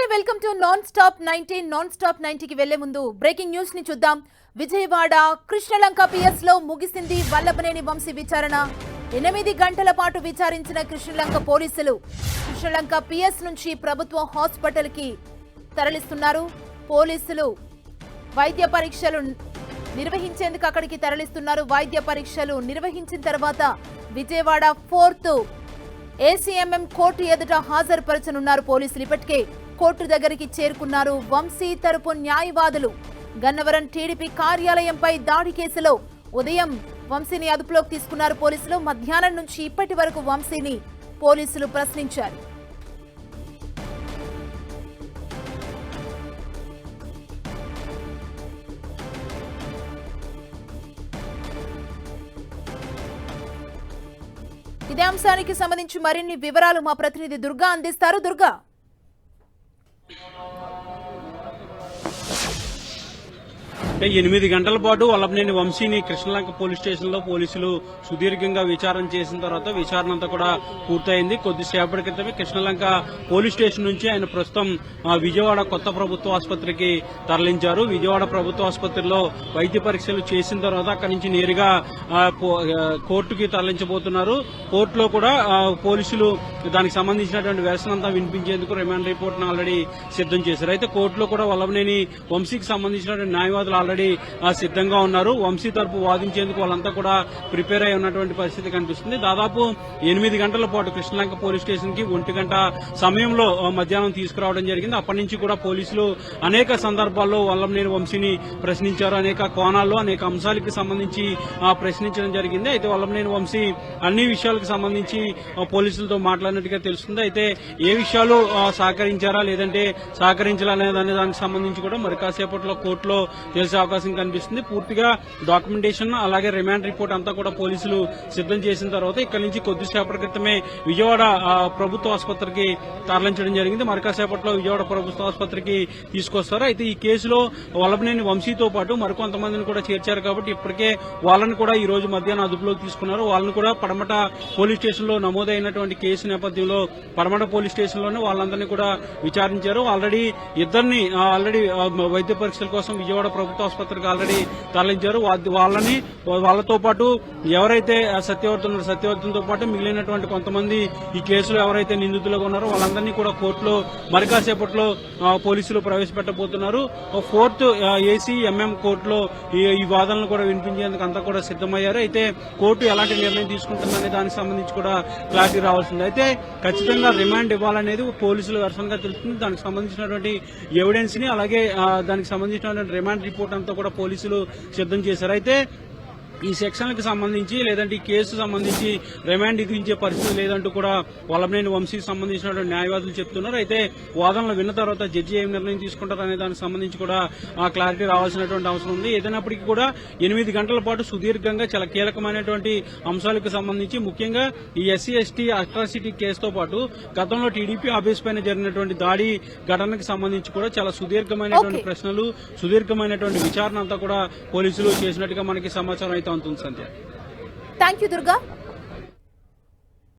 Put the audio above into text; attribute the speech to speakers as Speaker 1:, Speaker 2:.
Speaker 1: నమస్తే welcome to non stop 90 కి వెళ్లే ముందు బ్రేకింగ్ న్యూస్ ని చూద్దాం. విజయవాడ కృష్ణలంక పిఎస్ లో ముగిసింది వల్లభనేని వంశీ విచారణ. 8 గంటల పాటు విచారించిన కృష్ణలంక పోలీసులు కృష్ణలంక పిఎస్ నుంచి ప్రభుత్వ హాస్పిటల్ కి తరలిస్తున్నారు. పోలీసులు వైద్య పరీక్షలు నిర్వహించేందుకు అక్కడికి తరలిస్తున్నారు. వైద్య పరీక్షలు నిర్వహించిన తర్వాత విజయవాడ 4th ఏసీఎంఎం కోర్టు ఎదుట హాజరుపరచనున్నారు. పోలీసులు ఇప్పటికే కోర్టు దగ్గరికి చేరుకున్నారు. వంశీ తరపు న్యాయవాదులు గన్నవరం టీడీపీ కార్యాలయంపై దాడి కేసులో ఉదయం వంశీని అదుపులోకి తీసుకున్నారు పోలీసులు. మధ్యాహ్నం నుంచి ఇప్పటి వరకు వంశీని పోలీసులు ప్రశ్నించారు. ఇదే అంశానికి సంబంధించి మరిన్ని వివరాలు మా ప్రతినిధి దుర్గా అందిస్తారు. దుర్గా,
Speaker 2: అంటే 8 గంటల పాటు వల్లభనేని వంశీని కృష్ణలంక పోలీస్ స్టేషన్ లో పోలీసులు సుదీర్ఘంగా విచారణ చేసిన తర్వాత విచారణ అంతా కూడా పూర్తయింది. కొద్దిసేపటి క్రితమే కృష్ణలంక పోలీస్ స్టేషన్ నుంచి ఆయన ప్రస్తుతం విజయవాడ కొత్త ప్రభుత్వ ఆసుపత్రికి తరలించారు. విజయవాడ ప్రభుత్వ ఆసుపత్రిలో వైద్య పరీక్షలు చేసిన తర్వాత అక్కడి నుంచి నేరుగా కోర్టుకి తరలించబోతున్నారు. కోర్టులో కూడా పోలీసులు దానికి సంబంధించినటువంటి వెర్షన్ అంతా వినిపించేందుకు రిమాండ్ రిపోర్ట్ ను ఆల్రెడీ సిద్దం చేశారు. అయితే కోర్టులో కూడా వల్లభనేని వంశీకి సంబంధించినటువంటి న్యాయవాదులు ఆల్రెడీ సిద్ధంగా ఉన్నారు. వంశీ తరపు వాదించేందుకు వాళ్ళంతా కూడా ప్రిపేర్ అయి ఉన్నటువంటి పరిస్థితి కనిపిస్తుంది. దాదాపు 8 గంటల పాటు కృష్ణలంక పోలీస్ స్టేషన్ కి 1 గంట సమయంలో మధ్యాహ్నం తీసుకురావడం జరిగింది. అప్పటి నుంచి కూడా పోలీసులు అనేక సందర్భాల్లో వల్లభనేని వంశీని ప్రశ్నించారు. అనేక కోణాల్లో అనేక అంశాలకు సంబంధించి ప్రశ్నించడం జరిగింది. అయితే వల్లభనేని వంశీ అన్ని విషయాలకు సంబంధించి పోలీసులతో మాట్లాడినట్టుగా తెలుస్తుంది. అయితే ఏ విషయాలు సహకరించారా లేదంటే సహకరించాలనే దానికి సంబంధించి కూడా మరి కాసేపట్లో కోర్టులో తెలిసే అవకాశం కనిపిస్తుంది. పూర్తిగా డాక్యుమెంటేషన్ అలాగే రిమాండ్ రిపోర్ట్ అంతా కూడా పోలీసులు సిద్దం చేసిన తర్వాత ఇక్కడి నుంచి కొద్దిసేపటి క్రితమే విజయవాడ ప్రభుత్వ ఆసుపత్రికి తరలించడం జరిగింది. మరి కాసేపట్లో విజయవాడ ప్రభుత్వ ఆసుపత్రికి తీసుకొస్తారు. అయితే ఈ కేసులో వల్లభనేని వంశీతో పాటు మరికొంతమందిని కూడా చేర్చారు కాబట్టి ఇప్పటికే వాళ్ళని కూడా ఈ రోజు మధ్యాహ్నం అదుపులోకి తీసుకున్నారు. వాళ్ళని కూడా పడమట పోలీస్ స్టేషన్ లో నమోదైనటువంటి కేసు నేపథ్యంలో పడమట పోలీస్ స్టేషన్ లోనే వాళ్ళందరినీ కూడా విచారించారు. ఇద్దరిని వైద్య పరీక్షల కోసం విజయవాడ ప్రభుత్వ ఆసుపత్రికి ఆల్రెడీ తరలించారు. వాళ్ళతో పాటు ఎవరైతే సత్యవర్ధన్తో పాటు మిగిలినటువంటి కొంతమంది ఈ కేసులో ఎవరైతే నిందితులుగా ఉన్నారో వాళ్ళందరినీ కూడా కోర్టులో మరి కాసేపట్లో పోలీసులు ప్రవేశపెట్టబోతున్నారు. 4th ఏసీఎంఎం కోర్టులో ఈ వాదనలు కూడా వినిపించేందుకు అంతా కూడా సిద్దమయ్యారు. అయితే కోర్టు ఎలాంటి నిర్ణయం తీసుకుంటుందనే దానికి సంబంధించి కూడా క్లారిటీ రావాల్సింది. అయితే ఖచ్చితంగా రిమాండ్ ఇవ్వాలనేది పోలీసుల వెర్షన్ గా తెలుస్తుంది. దానికి సంబంధించినటువంటి ఎవిడెన్స్ ని అలాగే దానికి సంబంధించినటువంటి రిమాండ్ రిపోర్ట్ అంతా కూడా పోలీసులు సిద్దం చేశారు. అయితే ఈ సెక్షన్లకు సంబంధించి లేదంటే ఈ కేసు సంబంధించి రిమాండ్ విధించే పరిస్థితి లేదంటూ కూడా వల్లభనేని వంశీకి సంబంధించినటువంటి న్యాయవాదులు చెప్తున్నారు. అయితే వాదనలు విన్న తర్వాత జడ్జి ఏం నిర్ణయం తీసుకుంటారనే దానికి సంబంధించి కూడా క్లారిటీ రావాల్సినటువంటి అవసరం ఉంది. ఏదైనప్పటికీ కూడా 8 గంటల పాటు సుదీర్ఘంగా చాలా కీలకమైనటువంటి అంశాలకు సంబంధించి ముఖ్యంగా ఈ ఎస్సీ ఎస్టీ అట్రాసిటీ కేసుతో పాటు గతంలో టీడీపీ ఆఫీస్ పైన జరిగినటువంటి దాడి ఘటనకు సంబంధించి కూడా చాలా సుదీర్ఘమైనటువంటి ప్రశ్నలు సుదీర్ఘమైనటువంటి విచారణ అంతా కూడా పోలీసులు చేసినట్టుగా మనకి సమాచారం అయితే ఉంటుంది. సంధ్య,
Speaker 1: థ్యాంక్ యూ దుర్గా.